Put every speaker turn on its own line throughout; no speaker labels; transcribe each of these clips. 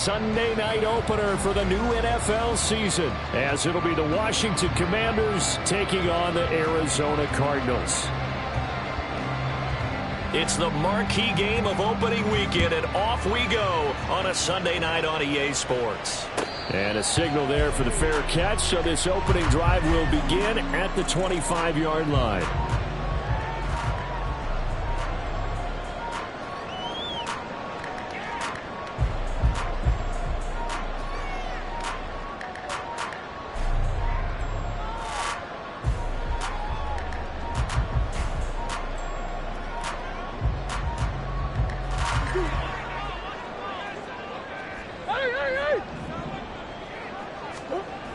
Sunday night opener for the new NFL season, as it'll be the Washington Commanders taking on the Arizona Cardinals.
It's the marquee game of opening weekend, and off we go on a Sunday night on EA Sports.
And a signal there for the fair catch, so this opening drive will begin at the 25-yard line.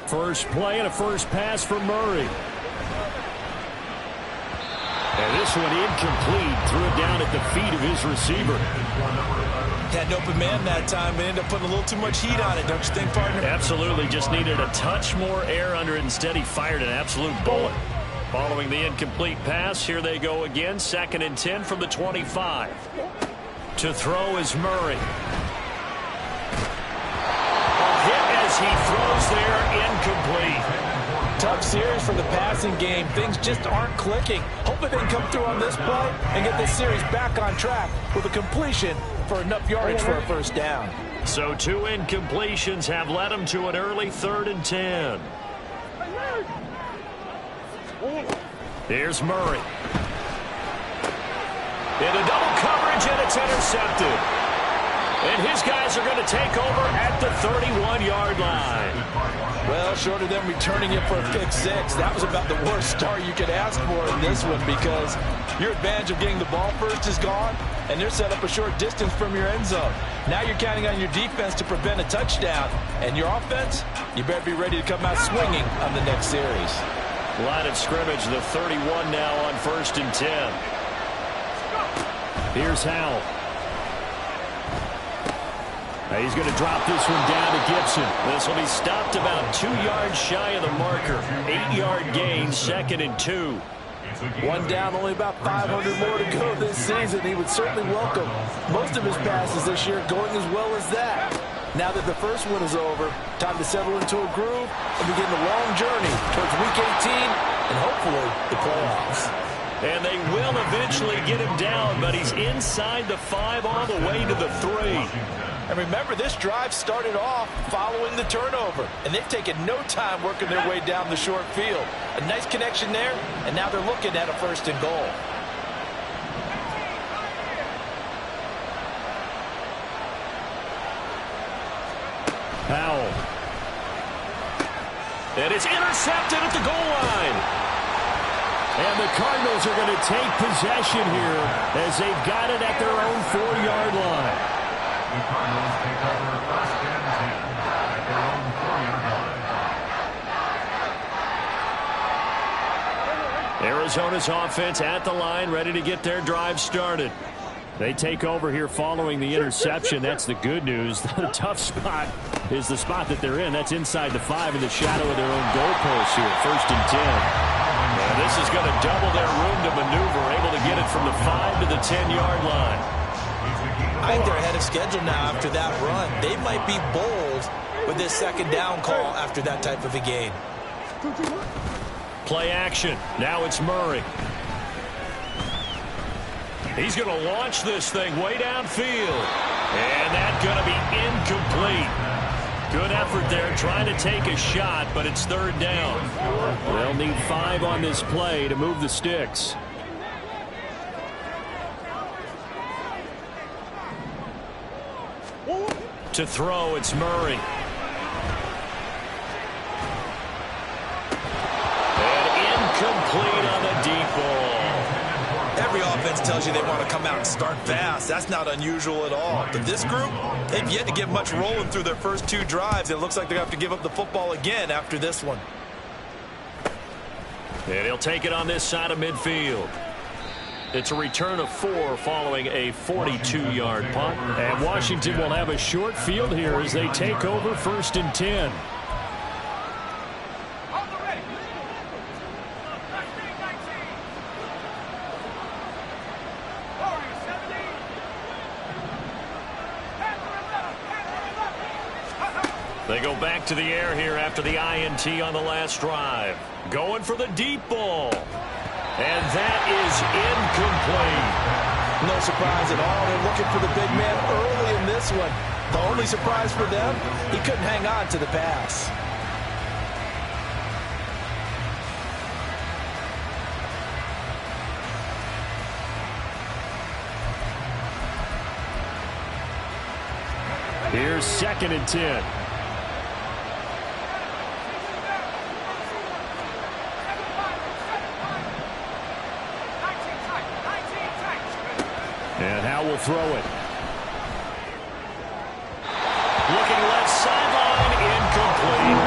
First play and a first pass for Murray. And this one incomplete. Threw it down at the feet of his receiver.
Had an open man that time, but ended up putting a little too much heat on it, don't you think, partner?
Absolutely. Just needed a touch more air under it. Instead, he fired an absolute bullet. Following the incomplete pass, here they go again. 2nd and 10 from the 25. To throw is Murray. He throws there, incomplete.
Tough series for the passing game. Things just aren't clicking. Hoping they can come through on this play and get this series back on track with a completion for enough yardage for a first down.
So 2 incompletions have led them to an early 3rd and 10. Here's Murray. Into double coverage, and it's intercepted. And his guys are going to take over at the 31-yard line.
Well, short of them returning it for a pick 6, that was about the worst start you could ask for in this one, because your advantage of getting the ball first is gone, and they're set up a short distance from your end zone. Now you're counting on your defense to prevent a touchdown, and your offense, you better be ready to come out swinging on the next series.
Line of scrimmage, the 31 now on 1st and 10.
Here's Howell. He's going to drop this one down to Gibson.
This will be stopped about 2 yards shy of the marker. 8-yard gain, 2nd and 2.
One down, only about 500 more to go this season. He would certainly welcome most of his passes this year going as well as that. Now that the first one is over, time to settle into a groove and begin the long journey towards Week 18 and hopefully the playoffs.
And they will eventually get him down, but he's inside the 5 all the way to the 3.
And remember, this drive started off following the turnover, and they've taken no time working their way down the short field. A nice connection there, and now they're looking at a 1st and goal.
Howell.
And it's intercepted at the goal line.
And the Cardinals are going to take possession here as they've got it at their own 4-yard line.
The Cardinals take over 1st and 10 at their own 4-yard line.
Arizona's offense at the line, ready to get their drive started. They take over here following the interception. That's the good news. The tough spot is the spot that they're in. That's inside the 5 in the shadow of their own goalpost here. 1st and 10.
And this is going to double their room to maneuver, able to get it from the 5 to the 10-yard line.
I think they're ahead of schedule now after that run. They might be bold with this 2nd down call after that type of a game.
Play action. Now it's Murray.
He's going to launch this thing way downfield. And that's going to be incomplete. Good effort there trying to take a shot, but it's 3rd down.
They'll need 5 on this play to move the sticks.
To throw, it's Murray. And incomplete on the deep ball.
Every offense tells you they want to come out and start fast. That's not unusual at all. But this group, they've yet to get much rolling through their first 2 drives. It looks like they're going to have to give up the football again after this one.
And he'll take it on this side of midfield. It's a return of 4 following a 42-yard punt.
And Washington will have a short field here as they take over 1st and 10.
They go back to the air here after the INT on the last drive. Going for the deep ball. And that is incomplete.
No surprise at all. They're looking for the big man early in this one. The only surprise for them, he couldn't hang on to the pass.
Here's 2nd and 10. And Howell will throw it.
Looking left sideline, incomplete.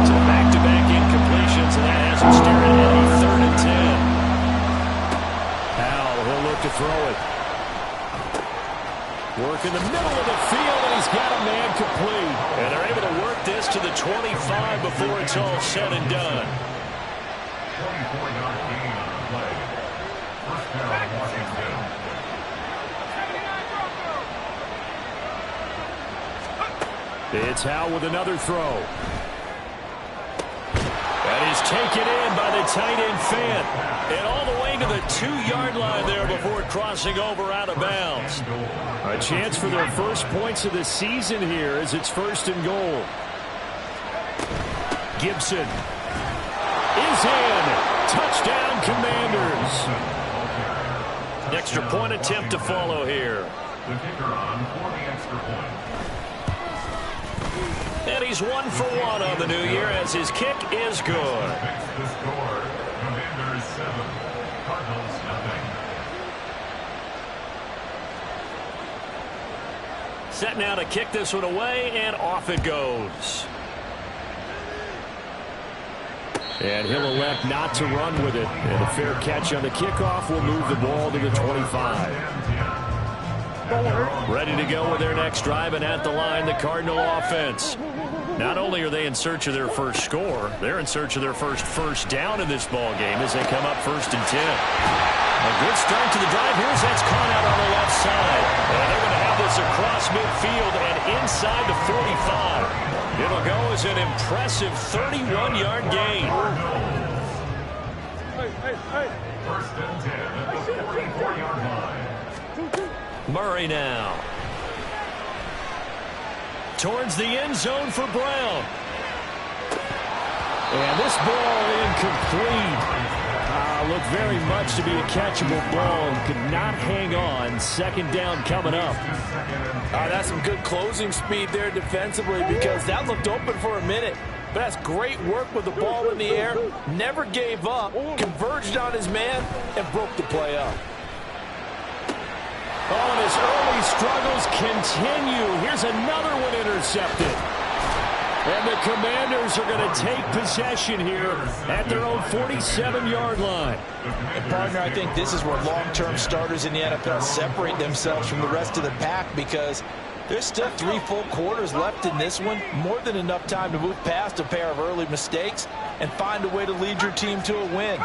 So back-to-back incompletions, and that has him staring at a 3rd and 10.
Howell, he'll look to throw it. Work in the middle of the field, and he's got a man complete.
And they're able to work this to the 25 before it's all said and done.
24-yard gain on the play. First down, Washington.
It's Howell with another throw.
That is taken in by the tight end Fant. And all the way to the 2-yard line there before crossing over out of bounds.
A chance for their first points of the season here as it's 1st and goal. Gibson is in. Touchdown, Commanders.
An extra point attempt to follow here.
The kicker on for the extra point.
And he's 1 for 1 on the new year as his kick is good.
Fix the score. Commanders 7, Cardinals nothing.
Set now to kick this one away, and off it goes.
And he'll elect not to run with it. And a fair catch on the kickoff will move the ball to the 25.
Ready to go with their next drive, and at the line, the Cardinal offense. Not only are they in search of their first score, they're in search of their first down in this ball game as they come up 1st and 10. A good start to the drive. Here's that's caught out on the left side. And they're going to have this across midfield and inside the 45. It'll go as an impressive 31-yard gain.
First and 10 at the 44-yard line.
Murray now. Towards the end zone for Brown.
And this ball incomplete. Looked very much to be a catchable ball and could not hang on. 2nd down coming up.
That's some good closing speed there defensively because that looked open for a minute. But that's great work with the ball in the air. Never gave up, converged on his man, and broke the play up.
Oh, and his early struggles continue. Here's another one intercepted. And the Commanders are going to take possession here at their own 47-yard line.
And partner, I think this is where long-term starters in the NFL separate themselves from the rest of the pack because there's still 3 full quarters left in this one. More than enough time to move past a pair of early mistakes and find a way to lead your team to a win.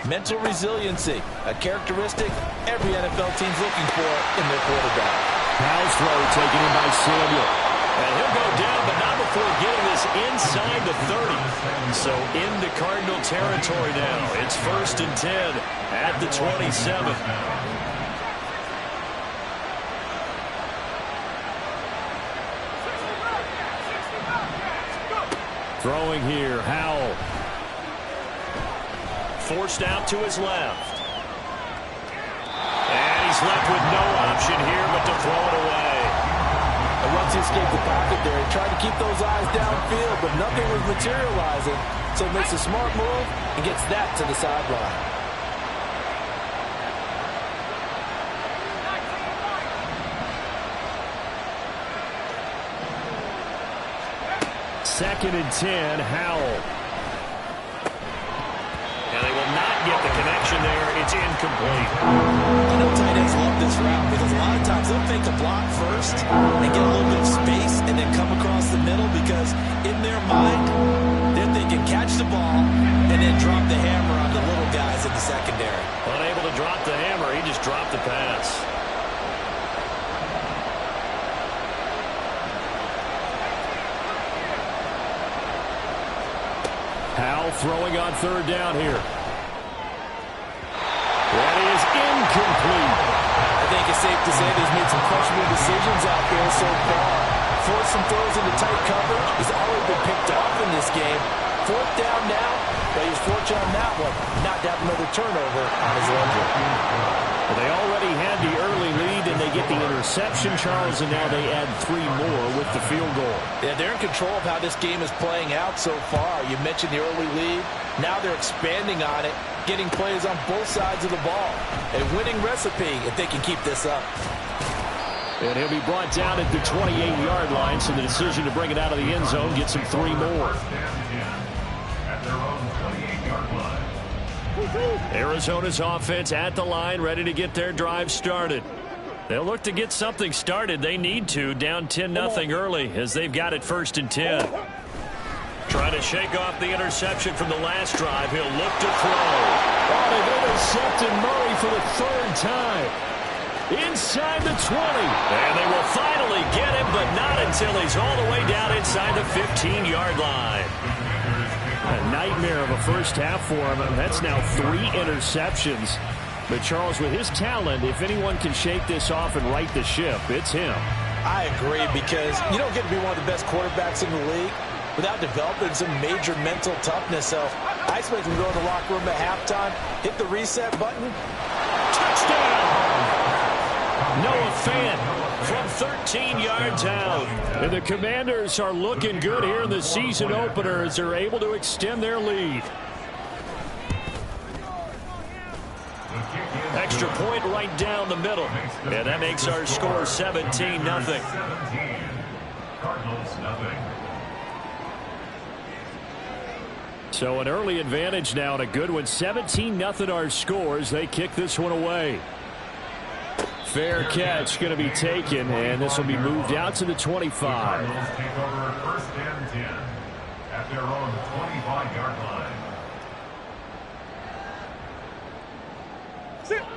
Mental resiliency, a characteristic every NFL team's looking for in their quarterback.
Howell's throw taken in by Samuel.
And he'll go down, but not before getting this inside the 30. So into Cardinal territory now. It's 1st and 10 at the 27.
Throwing here, Howell.
Forced out to his left. And he's left with no option here but to throw it away.
And once he escaped the pocket there, he tried to keep those eyes downfield, but nothing was materializing. So makes a smart move and gets that to the sideline.
Second and 10, Howell.
And they will not get the connection there. It's incomplete.
I know tight ends love this route because a lot of times they'll fake a block first and get a little bit of space and then come across the middle because in their mind, they're thinking catch the ball and then drop the hammer on the little guys in the secondary.
Unable to drop the hammer, he just dropped the pass.
throwing on third down here. That is incomplete.
I think it's safe to say that he's made some questionable decisions out there so far. Forced some throws into tight coverage. He's already been picked off in this game. Fourth down now, but he's fortunate on that one not to have another turnover on his ledger.
Well, they already had the early lead, and they get the interception, Charles, and now they add 3 more with the field goal.
Yeah, they're in control of how this game is playing out so far. You mentioned the early lead. Now they're expanding on it, getting plays on both sides of the ball. A winning recipe if they can keep this up.
And he'll be brought down at the 28-yard line, so the decision to bring it out of the end zone gets him 3 more. Arizona's offense at the line, ready to get their drive started. They'll look to get something started. They need to, down 10-0 early as they've got it 1st and 10. Trying to shake off the interception from the last drive. He'll look to throw. Oh, they've intercepted Murray for the 3rd time. Inside the 20.
And they will finally get him, but not until he's all the way down inside the 15-yard line.
A nightmare of a first half for him. That's now 3 interceptions. But, Charles, with his talent, if anyone can shake this off and right the ship, it's him.
I agree, because you don't get to be one of the best quarterbacks in the league without developing some major mental toughness. So I expect him to go to the locker room at halftime, hit the reset button.
Touchdown! Noah Fant from 13 yards out.
And the Commanders are looking good here in the season opener as they're able to extend their lead.
Extra point right down the middle. And that makes our score 17-0.
Cardinals nothing.
So an early advantage now and a good one. 17-0 our scores. They kick this one away. Fair catch going to be taken, and this will be moved out to the 25.
Cardinals take over 1st and 10 at their own 25-yard line.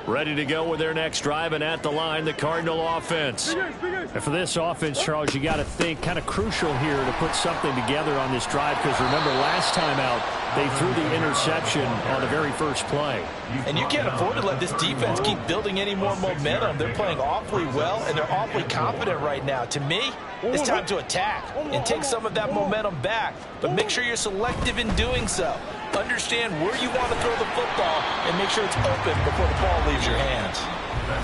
Ready to go with their next drive, and at the line, the Cardinal offense. And for this offense, Charles, you got to think kind of crucial here to put something together on this drive, because remember last time out, they threw the interception on the very first play.
And you can't afford to let this defense keep building any more momentum. They're playing awfully well, and they're awfully confident right now. To me, it's time to attack and take some of that momentum back. But make sure you're selective in doing so. Understand where you want to throw the football and make sure it's open before the ball leaves your hands.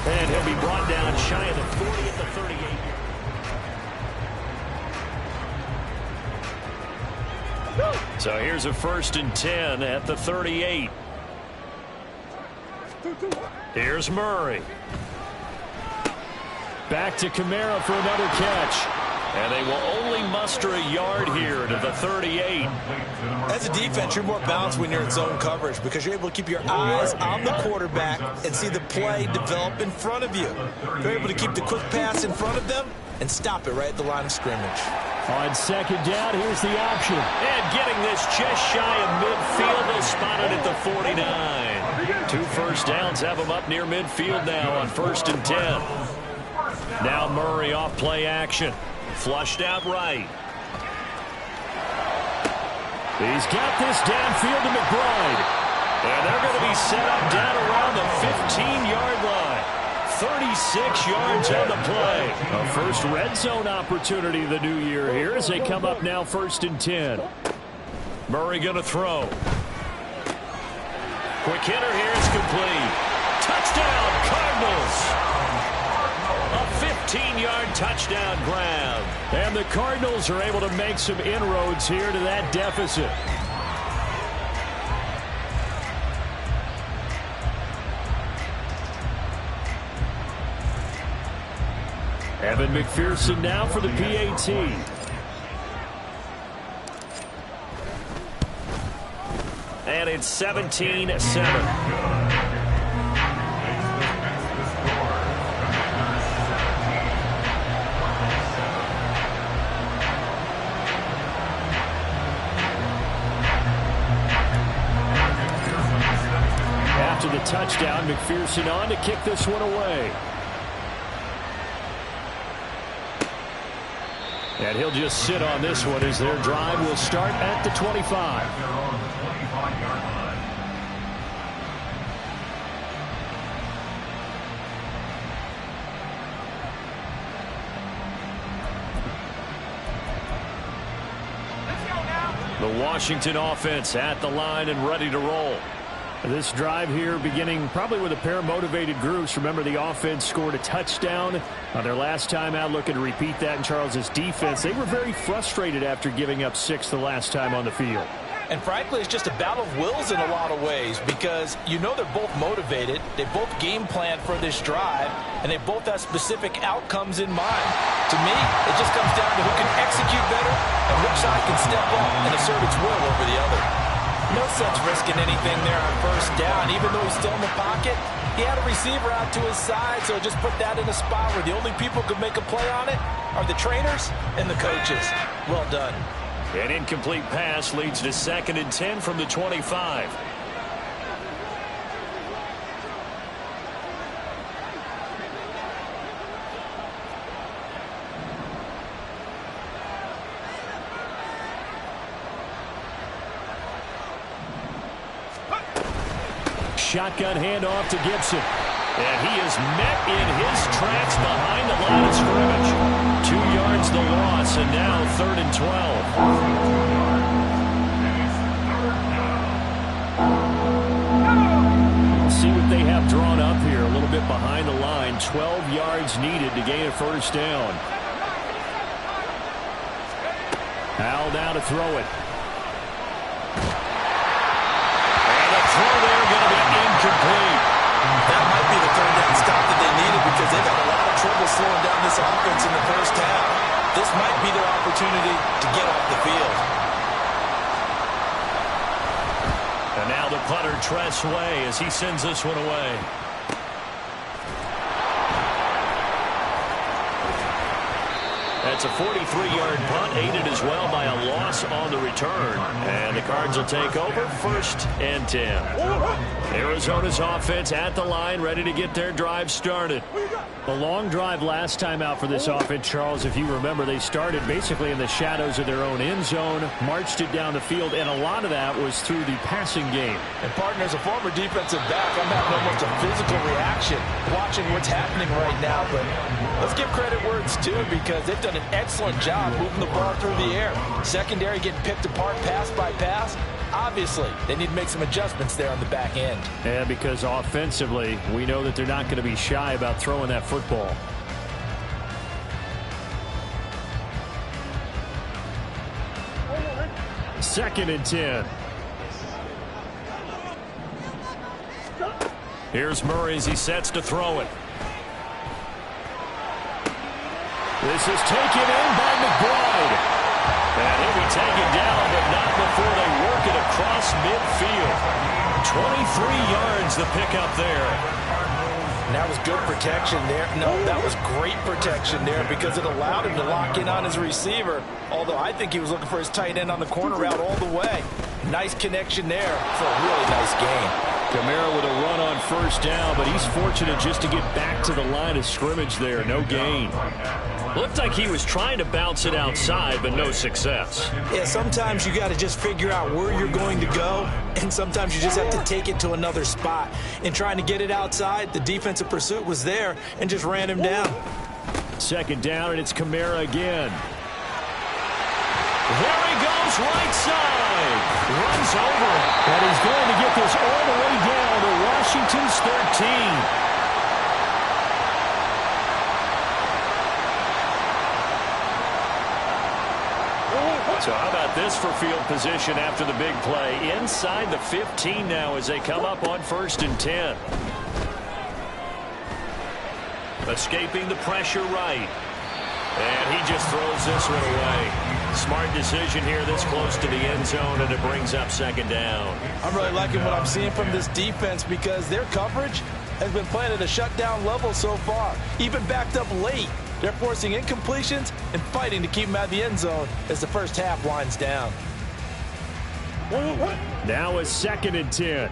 And he'll be brought down shy of the 40 at the 38.
So here's a 1st and 10 at the 38. Here's Murray. Back to Kamara for another catch.
And they will only muster a yard here to the 38.
As a defense, you're more balanced when you're in zone coverage because you're able to keep your eyes on the quarterback and see the play develop in front of you. You're able to keep the quick pass in front of them and stop it right at the line of scrimmage.
On 2nd down, here's the option.
And getting this just shy of midfield, they'll spot it at the 49. 2 first downs have them up near midfield now on 1st and 10. Now Murray off play action. Flushed out right.
He's got this downfield to McBride.
And they're going to be set up down around the 15-yard line. 36 yards on the play.
A first red zone opportunity of the new year here as they come up now 1st and 10.
Murray going to throw. Quick hitter here is complete. Touchdown, Cardinals. A 15-yard touchdown grab.
And the Cardinals are able to make some inroads here to that deficit. Evan McPherson now for the PAT.
And it's 17-7.
After the touchdown, McPherson on to kick this one away. And he'll just sit on this one as their drive will start at the 25.
Their own 25-yard line.
The Washington offense at the line and ready to roll.
This drive here beginning probably with a pair of motivated groups. Remember, the offense scored a touchdown on their last time out, looking to repeat that in Charles's defense. They were very frustrated after giving up 6 the last time on the field.
And frankly, it's just a battle of wills in a lot of ways because you know they're both motivated. They both game plan for this drive, and they both have specific outcomes in mind. To me, it just comes down to who can execute better and which side can step up and assert its will over the other. No sense risking anything there on first down. Even though he's still in the pocket, he had a receiver out to his side, so just put that in a spot where the only people who could make a play on it are the trainers and the coaches. Well done.
An incomplete pass leads to 2nd and 10 from the 25.
Shotgun handoff to Gibson.
And he is met in his tracks behind the line of scrimmage. 2 yards the loss, and now 3rd and
12. See what they have drawn up here. A little bit behind the line. 12 yards needed to gain a first down. Al now to throw it.
Throw there going to be incomplete.
That might be the third down stop that they needed because they got a lot of trouble slowing down this offense in the first half. This might be their opportunity to get off the field.
And now the punter, Tress Way, as he sends this one away. That's a 43-yard punt, aided as well by a loss on the return. And the Cards will take over 1st and 10. Arizona's offense at the line, ready to get their drive started.
A long drive last time out for this offense, Charles. If you remember, they started basically in the shadows of their own end zone, marched it down the field, and a lot of that was through the passing game.
And partner, as a former defensive back, I'm having almost a physical reaction watching what's happening right now. But let's give credit where it's due because they've done an excellent job moving the ball through the air. Secondary getting picked apart pass by pass. Obviously, they need to make some adjustments there on the back end.
And because offensively, we know that they're not going to be shy about throwing that football. Second and 10.
Here's Murray as he sets to throw it.
This is taken in by McBride.
And he'll be taken down, but not before they work it across midfield. 23 yards the pickup there.
And that was good protection there. No, that was great protection there because it allowed him to lock in on his receiver. Although I think he was looking for his tight end on the corner route all the way. Nice connection there for a really nice game.
Kamara with a run on first down, but he's fortunate just to get back to the line of scrimmage there. No gain.
Looked like he was trying to bounce it outside, but no success.
Yeah, sometimes you got to just figure out where you're going to go, and sometimes you just have to take it to another spot. In trying to get it outside, the defensive pursuit was there and just ran him down.
Second down, and it's Kamara again.
There he goes, right side. Runs over it.
And he's going to get this all the way down to Washington's 13.
So how about this for field position after the big play? Inside the 15 now as they come up on 1st and 10. Escaping the pressure right. And he just throws this one away. Smart decision here this close to the end zone, and it brings up 2nd down.
I'm really liking what I'm seeing from this defense because their coverage has been playing at a shutdown level so far, even backed up late. They're forcing incompletions and fighting to keep them out of the end zone as the first half winds down.
Now it's 2nd and 10.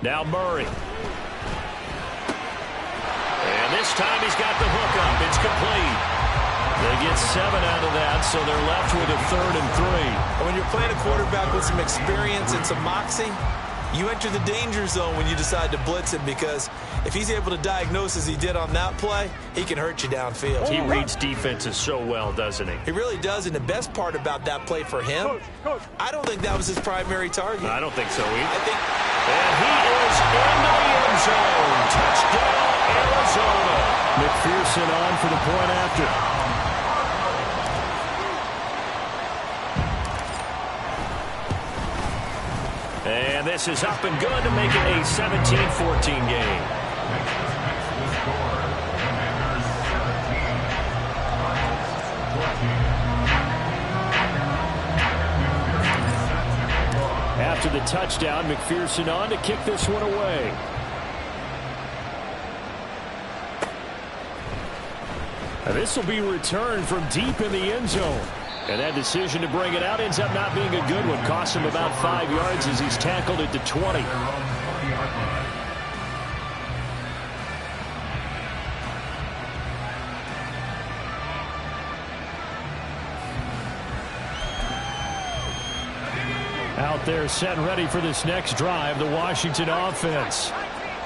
Now Murray.
And this this time he's got the hook up. It's complete. They get 7 out of that, so they're left with a 3rd and 3.
And when you're playing a quarterback with some experience and some moxie, you enter the danger zone when you decide to blitz him, because if he's able to diagnose as he did on that play, he can hurt you downfield.
He reads defenses so well, doesn't he?
He really does, and the best part about that play for him, I don't think that was his primary target.
I don't think so either.
And he is in the end zone. Touchdown, Arizona. McPherson on for the point after.
And this is up and good to make it a 17-14 game.
After the touchdown, McPherson on to kick this one away. And this will be returned from deep in the end zone. And that decision to bring it out ends up not being a good one. Costs him about 5 yards as he's tackled it to 20. Out there set and ready for this next drive, the Washington offense.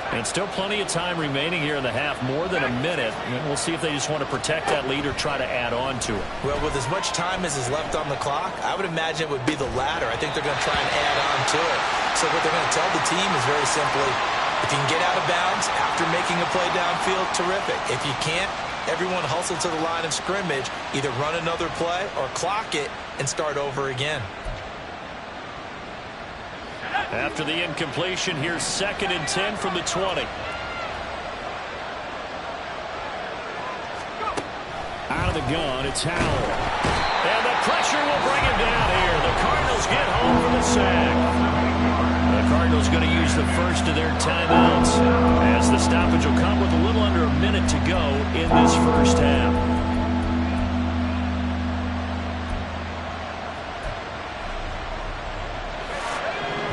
And still plenty of time remaining here in the half, more than a minute. We'll see if they just want to protect that lead or try to add on to it.
Well, with as much time as is left on the clock, I would imagine it would be the latter. I think they're going to try and add on to it. So what they're going to tell the team is very simply, if you can get out of bounds after making a play downfield, terrific. If you can't, everyone hustle to the line of scrimmage, either run another play or clock it and start over again.
After the incompletion, here's 2nd and 10 from the 20.
Out of the gun, it's Howell.
And the pressure will bring him down here. The Cardinals get home for the sack. The Cardinals going to use the first of their timeouts, as the stoppage will come with a little under a minute to go in this first half.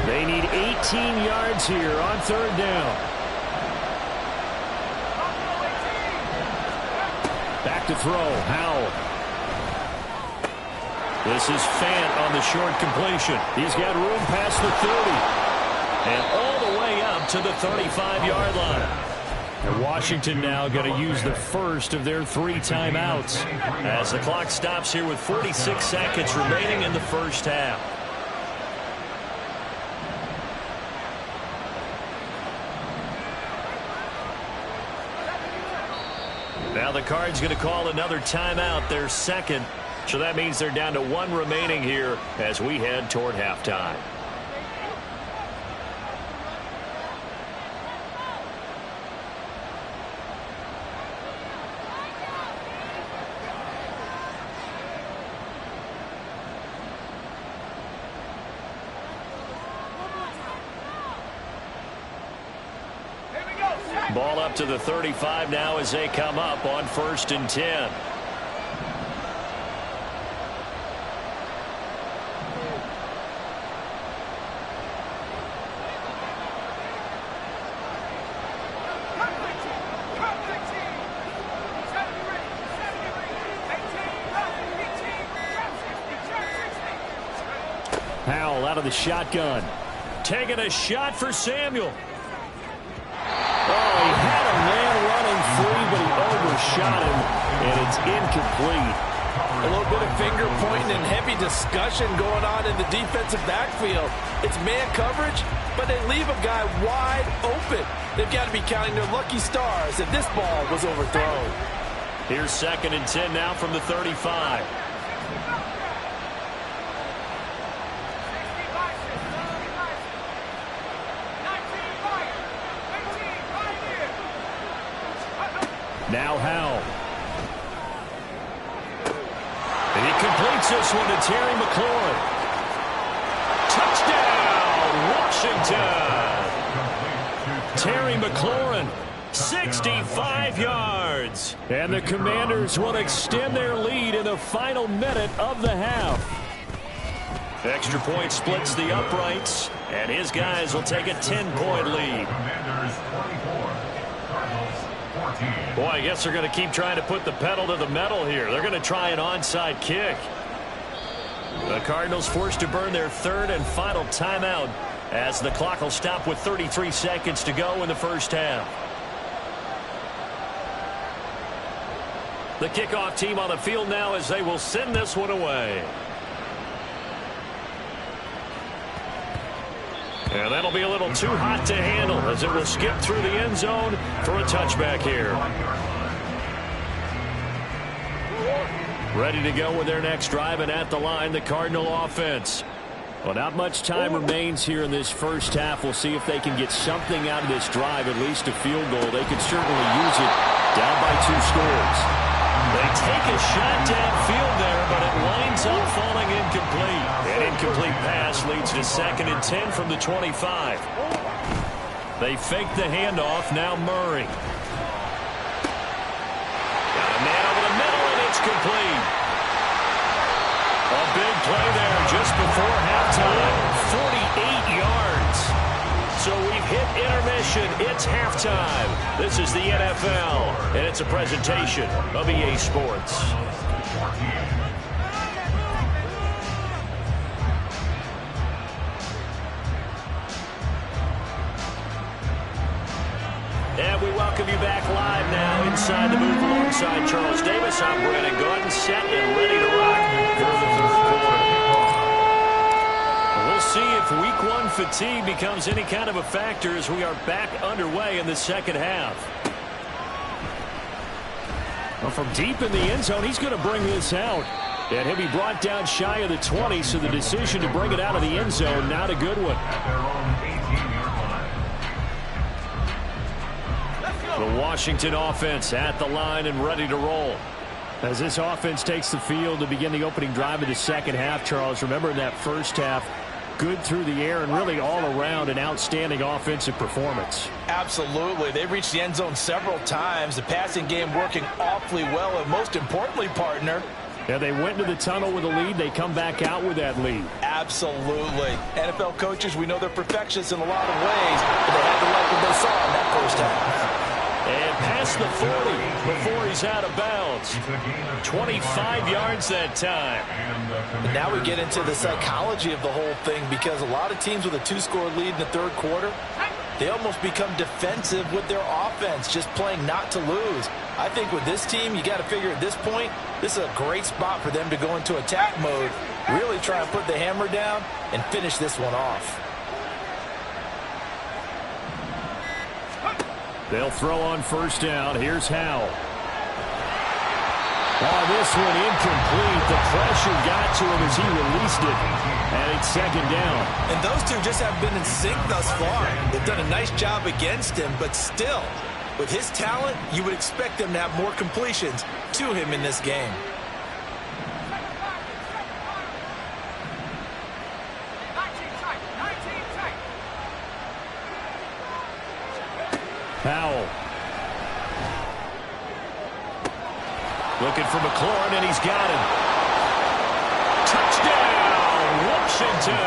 They need 18 yards here on 3rd down. Back to throw, Howell. This is Fant on the short completion. He's got room past the 30. And all the way up to the 35-yard line. And Washington now going to use the first of their 3 timeouts,
as the clock stops here with 46 seconds remaining in the first half. Now the Cards going to call another timeout, their 2nd. So that means they're down to 1 remaining here as we head toward halftime. Ball up to the 35 now as they come up on 1st and 10.
Howell out of the shotgun.
Taking a shot for Samuel.
Oh, he had a man running free, but he overshot him, and it's incomplete.
A little bit of finger pointing and heavy discussion going on in the defensive backfield. It's man coverage, but they leave a guy wide open. They've got to be counting their lucky stars if this ball was overthrown.
Here's 2nd and 10 now from the 35.
Now Howell.
And he completes this one to Terry McLaurin. Touchdown, Washington. Terry McLaurin, 65 yards.
And the Commanders will extend their lead in the final minute of the half.
Extra point splits the uprights, and his guys will take a 10-point lead.
Commanders 24, Cardinals 14.
Boy, I guess they're going to keep trying to put the pedal to the metal here. They're going to try an onside kick. The Cardinals forced to burn their third and final timeout as the clock will stop with 33 seconds to go in the first half. The kickoff team on the field now as they will send this one away. And that'll be a little too hot to handle as it will skip through the end zone for a touchback here. Ready to go with their next drive, and at the line, the Cardinal offense. Well, not much time remains here in this first half. We'll see if they can get something out of this drive, at least a field goal. They could certainly use it down by 2 scores. They take a shot downfield there, but it winds up falling incomplete. An incomplete pass leads to 2nd and 10 from the 25. They fake the handoff. Now Murray. Got a man over the middle, and it's complete. A big play there just before halftime. 48 yards. So we've hit intermission. It's halftime. This is the NFL, and it's a presentation of EA Sports. And we welcome you back live now inside the booth alongside Charles Davis. I'm Brandon Gordon, set and ready to rock for the third quarter. We'll see if week 1 fatigue becomes any kind of a factor as we are back underway in the second half. Well, from deep in the end zone, he's going to bring this out. And he'll be brought down shy of the 20, so the decision to bring it out of the end zone, not a good one. The Washington offense at the line and ready to roll. As this offense takes the field to begin the opening drive of the second half, Charles, remember in that first half, good through the air and really all around an outstanding offensive performance.
Absolutely. They reached the end zone several times. The passing game working awfully well, and most importantly, partner,
yeah, they went into the tunnel with a lead. They come back out with that lead.
Absolutely. NFL coaches, we know they're perfectionists in a lot of ways, but they had to like what they saw in that first half.
And past the 40 before he's out of bounds. 25 yards that time.
And now we get into the psychology of the whole thing, because a lot of teams with a 2-score lead in the third quarter, they almost become defensive with their offense, just playing not to lose. I think with this team, you got to figure at this point, this is a great spot for them to go into attack mode, really try and put the hammer down and finish this one off.
They'll throw on first down. Here's Howell. Oh, this one incomplete. The pressure got to him as he released it. And it's second down.
And those two just have been in sync thus far. They've done a nice job against him, but still, with his talent, you would expect them to have more completions to him in this game.
Howell.
Looking for McLaurin, and he's got him. Touchdown, Washington.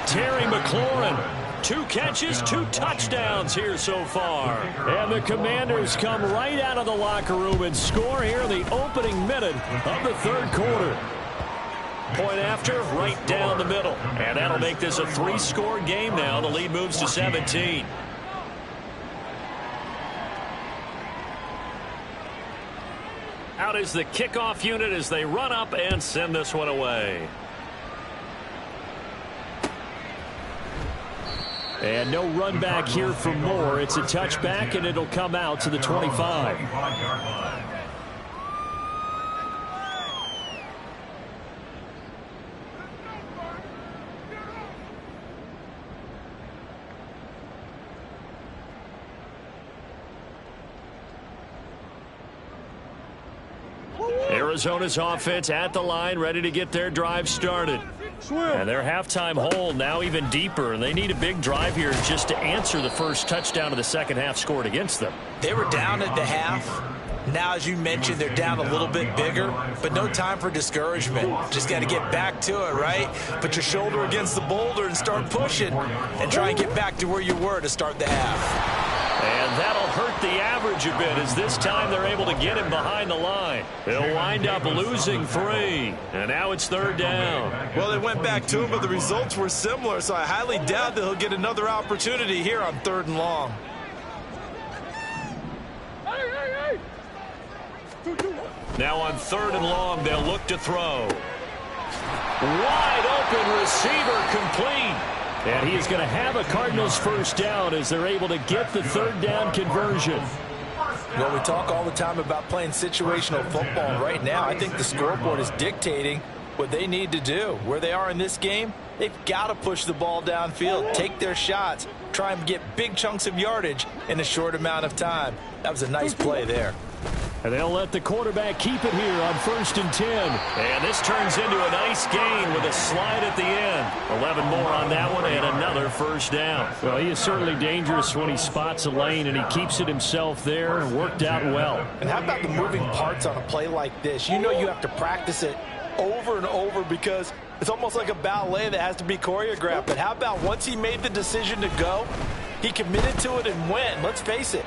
Terry McLaurin. 2 catches, 2 touchdowns here so far.
And the Commanders come right out of the locker room and score here in the opening minute of the third quarter.
Point after, right down the middle. And that'll make this a 3-score game now. The lead moves to 17. Out is the kickoff unit as they run up and send this one away.
And no run back here for Moore. It's a touchback, and it'll come out to the 25.
Arizona's offense at the line, ready to get their drive started. And their halftime hole now even deeper, and they need a big drive here just to answer the first touchdown of the second half scored against them.
They were down at the half. Now, as you mentioned, they're down a little bit bigger, but no time for discouragement. Just got to get back to it, right? Put your shoulder against the boulder and start pushing and try and get back to where you were to start the half.
And that'll hurt the average a bit as this time they're able to get him behind the line. They'll wind up losing 3. And now it's 3rd down.
Well, they went back to him, but the results were similar, so I highly doubt that he'll get another opportunity here on 3rd and long.
Now on 3rd and long, they'll look to throw. Wide open receiver complete.
And he is going to have a Cardinals first down as they're able to get the 3rd down conversion.
Well, we talk all the time about playing situational football. Right now, I think the scoreboard is dictating what they need to do. Where they are in this game, they've got to push the ball downfield, take their shots, try and get big chunks of yardage in a short amount of time. That was a nice play there.
And they'll let the quarterback keep it here on 1st and 10.
And this turns into a nice gain with a slide at the end. 11 more on that one and another first down.
Well, he is certainly dangerous when he spots a lane, and he keeps it himself there and worked out well.
And how about the moving parts on a play like this? You know you have to practice it over and over because it's almost like a ballet that has to be choreographed. But how about once he made the decision to go, he committed to it and went. Let's face it.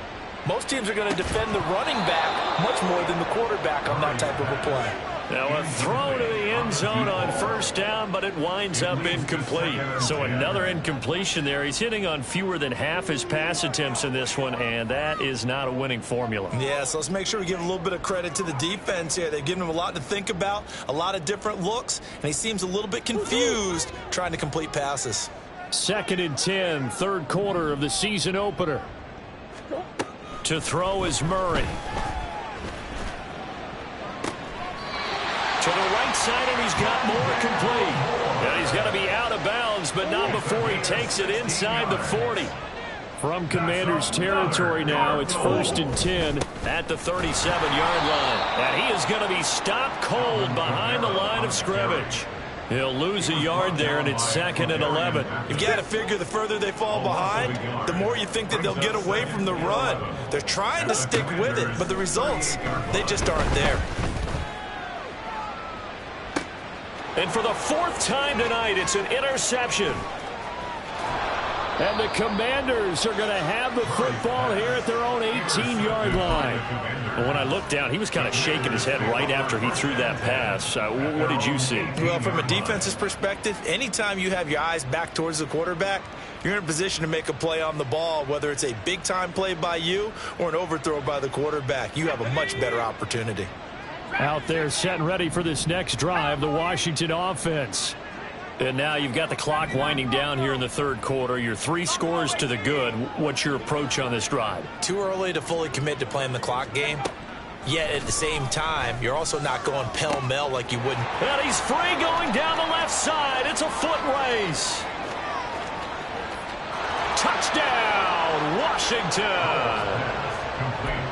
Most teams are going to defend the running back much more than the quarterback on that type of a play.
Now a throw to the end zone on first down, but it winds up incomplete. So another incompletion there. He's hitting on fewer than half his pass attempts in this one, and that is not a winning formula.
Yeah, so let's make sure we give a little bit of credit to the defense here. They've given him a lot to think about, a lot of different looks, and he seems a little bit confused trying to complete passes.
2nd and 10, 3rd quarter of the season opener.
To throw is Murray. To the right side, and he's got more complete. And he's got to be out of bounds, but not before he takes it inside the 40.
From Commanders territory now, it's 1st and 10.
At the 37-yard line. And he is going to be stopped cold behind the line of scrimmage. He'll lose a yard there, and it's 2nd and 11.
You've got to figure the further they fall behind, the more you think that they'll get away from the run. They're trying to stick with it, but the results, they just aren't there.
And for the 4th time tonight, it's an interception.
And the Commanders are going to have the football here at their own 18-yard line.
Well, when I looked down, he was kind of shaking his head right after he threw that pass. What did you see?
Well, from a defense's perspective, anytime you have your eyes back towards the quarterback, you're in a position to make a play on the ball, whether it's a big-time play by you or an overthrow by the quarterback. You have a much better opportunity.
Out there set and ready for this next drive, the Washington offense.
And now you've got the clock winding down here in the 3rd quarter. You're 3 scores to the good. What's your approach on this drive?
Too early to fully commit to playing the clock game. Yet at the same time, you're also not going pell-mell like you would.
And he's free going down the left side. It's a foot race. Touchdown, Washington.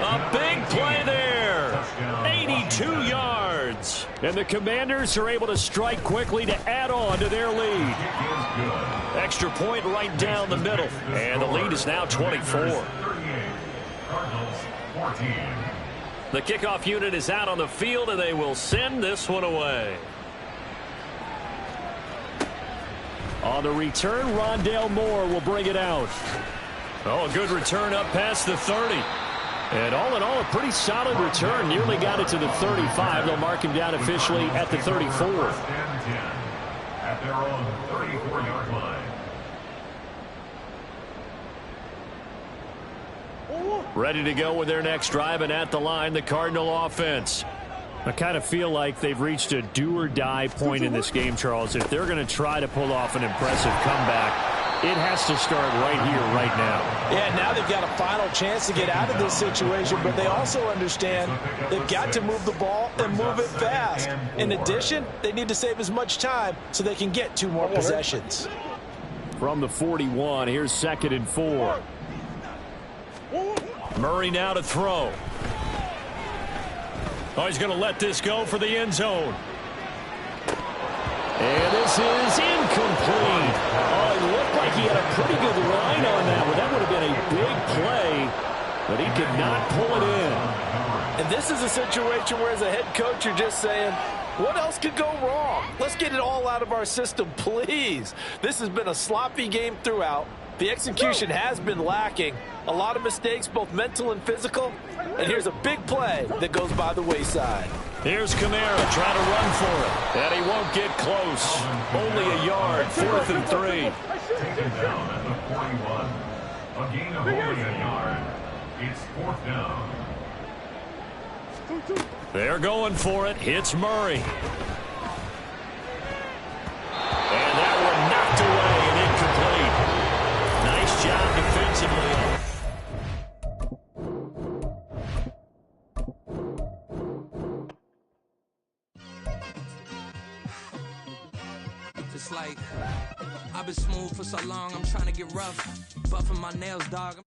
A big play there. 82 yards.
And the Commanders are able to strike quickly to add on to their lead.
Extra point right down the middle. And the lead is now 24. The kickoff unit is out on the field, and they will send this one away.
On the return, Rondale Moore will bring it out.
Oh, a good return up past the 30.
And all in all, a pretty solid return. Nearly got it to the 35. They'll mark him down officially at the 34.
At their own 34-yard line.
Ready to go with their next drive, and at the line, the Cardinal offense. I kind of feel like they've reached a do-or-die point in this game, Charles. If they're going to try to pull off an impressive comeback, it has to start right here, right now.
Yeah, now they've got a final chance to get out of this situation, but they also understand they've got to move the ball and move it fast. In addition, they need to save as much time so they can get 2 more possessions.
From the 41, here's 2nd and 4.
Murray now to throw. Oh, he's going to let this go for the end zone.
And this is incomplete. Oh, it looked like he had a pretty good line on that one. That would have been a big play, but he could not pull it in.
And this is a situation where as a head coach, you're just saying, what else could go wrong? Let's get it all out of our system, please. This has been a sloppy game throughout. The execution has been lacking. A lot of mistakes, both mental and physical. And here's a big play that goes by the wayside.
Here's Kamara trying to run for it. And he won't get close. Only a yard, 4th and 3.
Taken down at the 41. A gain of only a yard. It's 4th down.
They're going for it. Hits Murray. And that one knocked away and incomplete. Nice job defensively.
It's like I've been smooth for so long, I'm trying to get rough. Buffing my nails, dog.